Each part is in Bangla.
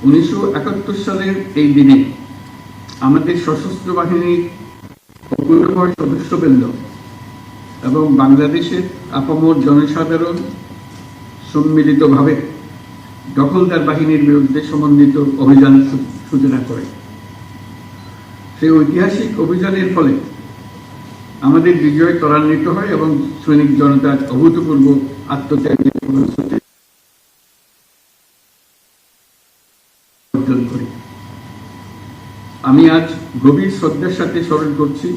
1971 সালের এই দিনে আমাদের সশস্ত্র বাহিনীর অপূর্ব সদস্যবৃন্দ এবং বাংলাদেশের আপামর জনসাধারণ সম্মিলিতভাবে দখলদার বাহিনীর বিরুদ্ধে সমন্বিত অভিযান সূচনা করে। সেই ঐতিহাসিক অভিযানের ফলে আমাদের বিজয় ত্বরান্বিত হয় এবং সৈনিক জনতার অভূতপূর্ব আত্মত্যাগের ফলশ্রুতি অর্জন করি। আমি আজ গভীর শ্রদ্ধার সাথে স্মরণ করছি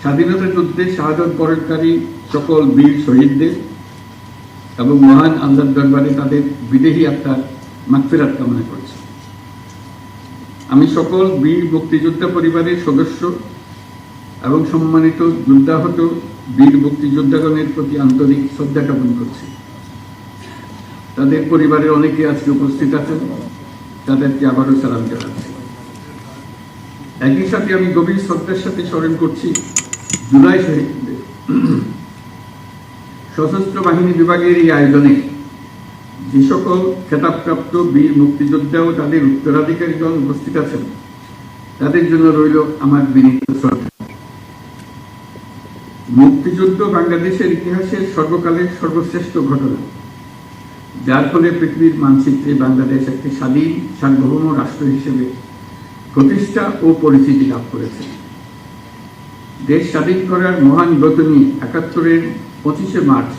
স্বাধীনতা যুদ্ধে শাহাদত বরণকারী সকল বীর শহীদদের এবং মহান আল্লাহর দরবারে তাদের বিদেহী আত্মার মাগফিরাত কামনা করছি। আমি সকল বীর মুক্তিযোদ্ধা পরিবারের সদস্য এবং সম্মানিত যুদ্ধাহত বীর মুক্তিযোদ্ধাগণের প্রতি আন্তরিক শ্রদ্ধা জ্ঞাপন করছি। তাদের পরিবারের অনেকে আজকে উপস্থিত আছেন, তাদেরকে আবারও সালাম জানাচ্ছি। একই সাথে আমি গভীর শ্রদ্ধার সাথে স্মরণ করছি জুলাই শহীদদের। সশস্ত্র বাহিনী বিভাগের এই আয়োজনে যে সকল খেতাবপ্রাপ্ত বীর মুক্তিযোদ্ধা ও তাদের উত্তরাধিকারীগণ উপস্থিত আছেন, তাদের জন্য রইল আমার বিনীত শ্রদ্ধা। মুক্তিযুদ্ধ বাংলাদেশের ইতিহাসের সর্বকালের সর্বশ্রেষ্ঠ ঘটনা, যার ফলে পৃথিবীর মানচিত্রে বাংলাদেশ একটি স্বাধীন সার্বভৌম রাষ্ট্র হিসেবে প্রতিষ্ঠা ও পরিচিতি লাভ করেছে। দেশ স্বাধীন করার মহান ব্রত নিয়ে ৭১-এর 25শে মার্চ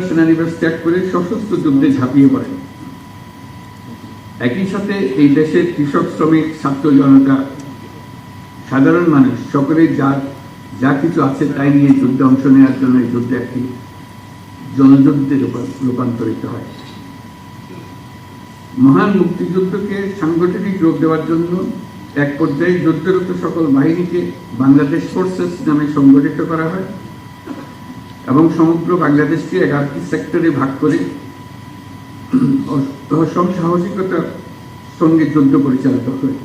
সেনানিবাস ত্যাগ করে সশস্ত্র যুদ্ধে ঝাঁপিয়ে পড়েন। একই সাথে এই দেশের কৃষক, শ্রমিক, ছাত্র জনতা, সাধারণ মানুষ সকলেই যা কিছু আছে তাই নিয়ে যুদ্ধে অংশ নেওয়ার জন্য এই যুদ্ধে একটি জনযুদ্ধে রূপান্তরিত হয়। মহান মুক্তিযুদ্ধকে সাংগঠনিক রূপ দেওয়ার জন্য এক পর্যায়ে যুদ্ধরত সকল বাহিনীকে বাংলাদেশ ফোর্সেস নামে সংগঠিত করা হয় এবং সমগ্র বাংলাদেশকে 11টি সেক্টরে ভাগ করে সাহসিকতার সঙ্গে যুদ্ধ পরিচালিত হয়।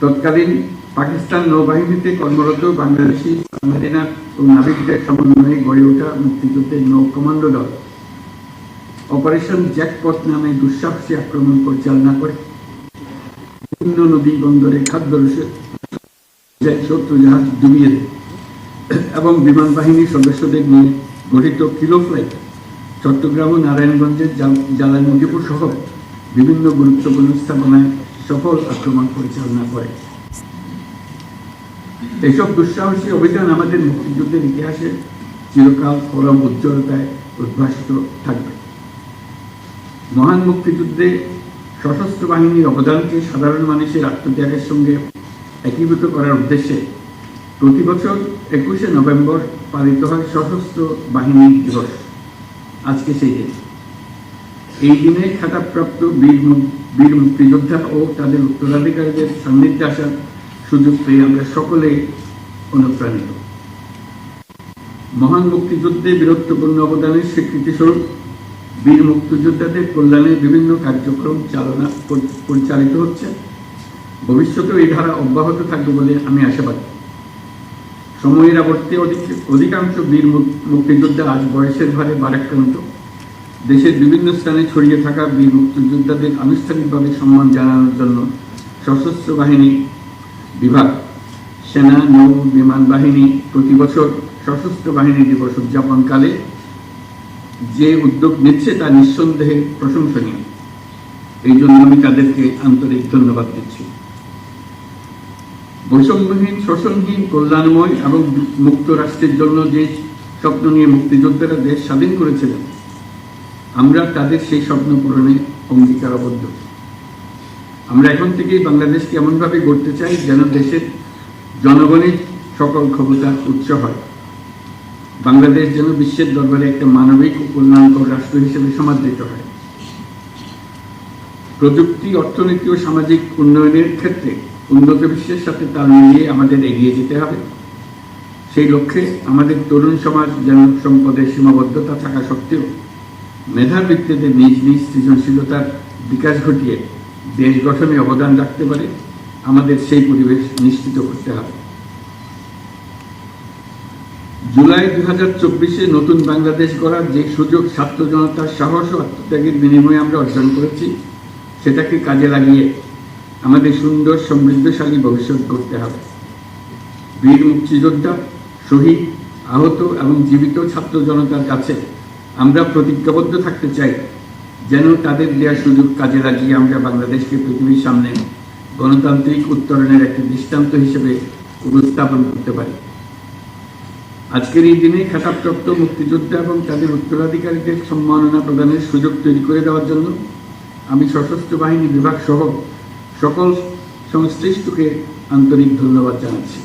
তৎকালীন পাকিস্তান নৌবাহিনীতে কর্মরত বাংলাদেশি সাবমেরিনা ও নাবিকদের সমন্বয়ে গড়ে ওঠা মুক্তিযুদ্ধের নৌ কমান্ডো দল অপারেশন জ্যাকপট নামে দুঃসাহসী আক্রমণ পরিচালনা করে বিভিন্ন নদী বন্দরে খাদ্য শত্রু জাহাজ ডুবিয়ে দেয় এবং বিমান বাহিনীর সদস্যদের নিয়ে গঠিত কিলো ফ্লাইট চট্টগ্রাম ও নারায়ণগঞ্জের জালালমুজিপুর সহ বিভিন্ন গুরুত্বপূর্ণ স্থাপনায় সফল আক্রমণ পরিচালনা করে। এইসব দুঃসাহসী অভিযান আমাদের মুক্তিযুদ্ধের ইতিহাসে চিরকাল পরম উজ্জ্বলতায় উদ্ভাসিত থাকবে। মহান মুক্তিযুদ্ধে সশস্ত্র বাহিনীর অবদানকে সাধারণ মানুষের আত্মত্যাগের সঙ্গে একীভূত করার উদ্দেশ্যে প্রতি বছর 21শে নভেম্বর পালিত হয় সশস্ত্র বাহিনী দিবস। আজকে সেই দিন। এই দিনে খেতাবপ্রাপ্ত বীর মুক্তিযোদ্ধা ও তাদের উত্তরাধিকারীদের সান্নিধ্যে আসার সুযোগ পেয়ে আমরা সকলে অনুপ্রাণিত। মহান মুক্তিযুদ্ধে বীরত্বপূর্ণ অবদানের স্বীকৃতিস্বরূপ বীর মুক্তিযোদ্ধাদের কল্যাণে বিভিন্ন কার্যক্রম পরিচালিত হচ্ছে। ভবিষ্যতেও এই ধারা অব্যাহত থাকবে বলে আমি আশাবাদী। সময়ের আবর্তে অধিকাংশ বীর মুক্তিযোদ্ধা আজ বয়সের ভারে ভারাক্রান্ত। দেশের বিভিন্ন স্থানে ছড়িয়ে থাকা বীর মুক্তিযোদ্ধাদের আনুষ্ঠানিকভাবে সম্মান জানানোর জন্য সশস্ত্র বাহিনী বিভাগ, সেনা, নৌ, বিমান বাহিনী প্রতি বছর সশস্ত্র বাহিনী দিবস উদযাপনকালে যে উদ্যোগ নিচ্ছে তা নিঃসন্দেহে প্রশংসনীয়। এই জন্য আমি তাদেরকে আন্তরিক ধন্যবাদ দিচ্ছি। বৈষম্যহীন, শোষণহীন, কল্যাণময় এবং মুক্ত রাষ্ট্রের জন্য যে স্বপ্ন নিয়ে মুক্তিযোদ্ধারা দেশ স্বাধীন করেছিলেন, আমরা তাদের সেই স্বপ্ন পূরণে অঙ্গীকারবদ্ধ। আমরা এখন থেকেই বাংলাদেশকে এমনভাবে গড়তে চাই যেন দেশের জনগণের সকল ক্ষমতার উৎস হয়। বাংলাদেশ যেন বিশ্বের দরবারে একটা মানবিক ও কল্যাণকর রাষ্ট্র হিসেবে সমাদৃত হয়। প্রযুক্তি, অর্থনীতি ও সামাজিক উন্নয়নের ক্ষেত্রে উন্নত বিশ্বের সাথে তাল মিলিয়ে আমাদের এগিয়ে যেতে হবে। সেই লক্ষ্যে আমাদের তরুণ সমাজ যেন সম্পদের সীমাবদ্ধতা থাকা সত্ত্বেও মেধার ভিত্তিতে নিজ নিজ সৃজনশীলতার বিকাশ ঘটিয়ে দেশ গঠনে অবদান রাখতে পারে, আমাদের সেই পরিবেশ নিশ্চিত করতে হবে। জুলাই 2024-এ নতুন বাংলাদেশ গড়ার যে সুযোগ ছাত্র জনতার সাহস ও আত্মত্যাগের বিনিময়ে আমরা অর্জন করেছি, সেটাকে কাজে লাগিয়ে আমাদের সুন্দর সমৃদ্ধশালী ভবিষ্যৎ গড়তে হবে। বীর মুক্তিযোদ্ধা, শহীদ, আহত এবং জীবিত ছাত্র জনতার কাছে আমরা প্রতিজ্ঞাবদ্ধ থাকতে চাই, যেন তাদের দেওয়া সুযোগ কাজে লাগিয়ে আমরা বাংলাদেশকে পৃথিবীর সামনে গণতান্ত্রিক উত্তরণের একটি দৃষ্টান্ত হিসেবে উপস্থাপন করতে পারি। আজকের এই দিনে খেতাবপ্রাপ্ত মুক্তিযোদ্ধা এবং তাদের উত্তরাধিকারীদের সম্মাননা প্রদানের সুযোগ তৈরি করে দেওয়ার জন্য আমি সশস্ত্র বাহিনী বিভাগ সহ সকল সংশ্লিষ্টকে আন্তরিক ধন্যবাদ জানাচ্ছি।